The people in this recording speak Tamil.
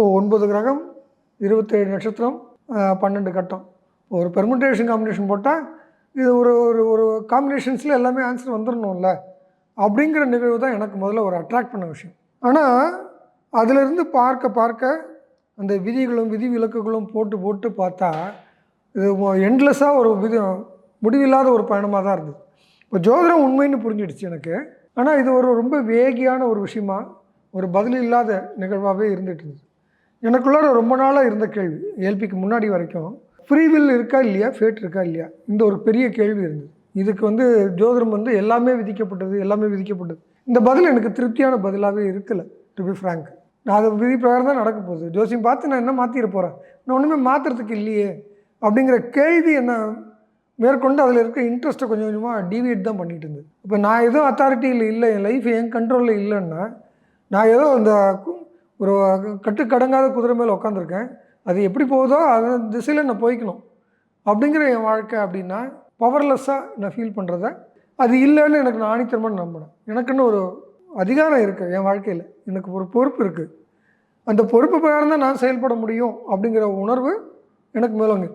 இப்போது 9 கிரகம், 27 நட்சத்திரம், 12 கட்டம். ஒரு பெர்முடேஷன் காம்பினேஷன் போட்டால் இது ஒரு ஒரு ஒரு காம்பினேஷன்ஸில் எல்லாமே ஆன்சர் வந்துடணும்ல அப்படிங்கிற நிகழ்வு தான் எனக்கு முதல்ல ஒரு அட்ராக்ட் பண்ண விஷயம். ஆனால் அதிலிருந்து பார்க்க பார்க்க அந்த விதிகளும் விதி விலக்குகளும் போட்டு போட்டு பார்த்தா இது எண்ட்லெஸ்ஸாக ஒரு முடிவில்லாத ஒரு பயணமாக தான் இருந்தது. இப்போ ஜோதிடம் உண்மைன்னு புரிஞ்சிடுச்சு எனக்கு. ஆனால் இது ஒரு ரொம்ப வேகியான ஒரு விஷயமா, ஒரு பதில் இல்லாத நிகழ்வாகவே இருந்துகிட்டு இருந்தது. எனக்குள்ளார ரொம்ப நாளாக இருந்த கேள்வி, ஏல்பிக்கு முன்னாடி வரைக்கும் ஃப்ரீவில் இருக்கா இல்லையா, ஃபேட் இருக்கா இல்லையா, இந்த ஒரு பெரிய கேள்வி இருந்தது. இதுக்கு ஜோதிடம் எல்லாமே விதிக்கப்பட்டது, எல்லாமே விதிக்கப்பட்டது. இந்த பதில் எனக்கு திருப்தியான பதிலாகவே இருக்கலை, டு பி ஃப்ராங்க். நான் அதை விதி பிரகாரம் தான் நடக்க போகுது. ஜோசியம் பார்த்து நான் என்ன மாற்றிட போகிறேன், நான் ஒன்றுமே மாற்றுறதுக்கு இல்லையே அப்படிங்கிற கேள்வி என்ன மேற்கொண்டு அதில் இருக்க இன்ட்ரெஸ்ட்டை கொஞ்சம் கொஞ்சமாக டிவியேட் தான் பண்ணிகிட்டு இருந்தது. இப்போ நான் எதுவும் அத்தாரிட்டியில் இல்லை, என் லைஃப் என் கண்ட்ரோலில் இல்லைன்னா, நான் ஏதோ இந்த ஒரு கட்டுக்கடங்காத குதிரை மேலே உட்காந்துருக்கேன், அது எப்படி போகுதோ அந்த திசையில் நான் போய்க்கணும் அப்படிங்கிற என் வாழ்க்கை. அப்படின்னா பவர்லெஸ்ஸாக நான் ஃபீல் பண்ணுறத அது இல்லைன்னு எனக்கு நான் ஆணித்தரமாக நம்பினேன். எனக்குன்னு ஒரு அதிகாரம் இருக்குது என் வாழ்க்கையில், எனக்கு ஒரு பொறுப்பு இருக்குது. அந்த பொறுப்பு பிரகாரம் தான் நான் செயல்பட முடியும் அப்படிங்கிற உணர்வு எனக்கு மேலோங்க.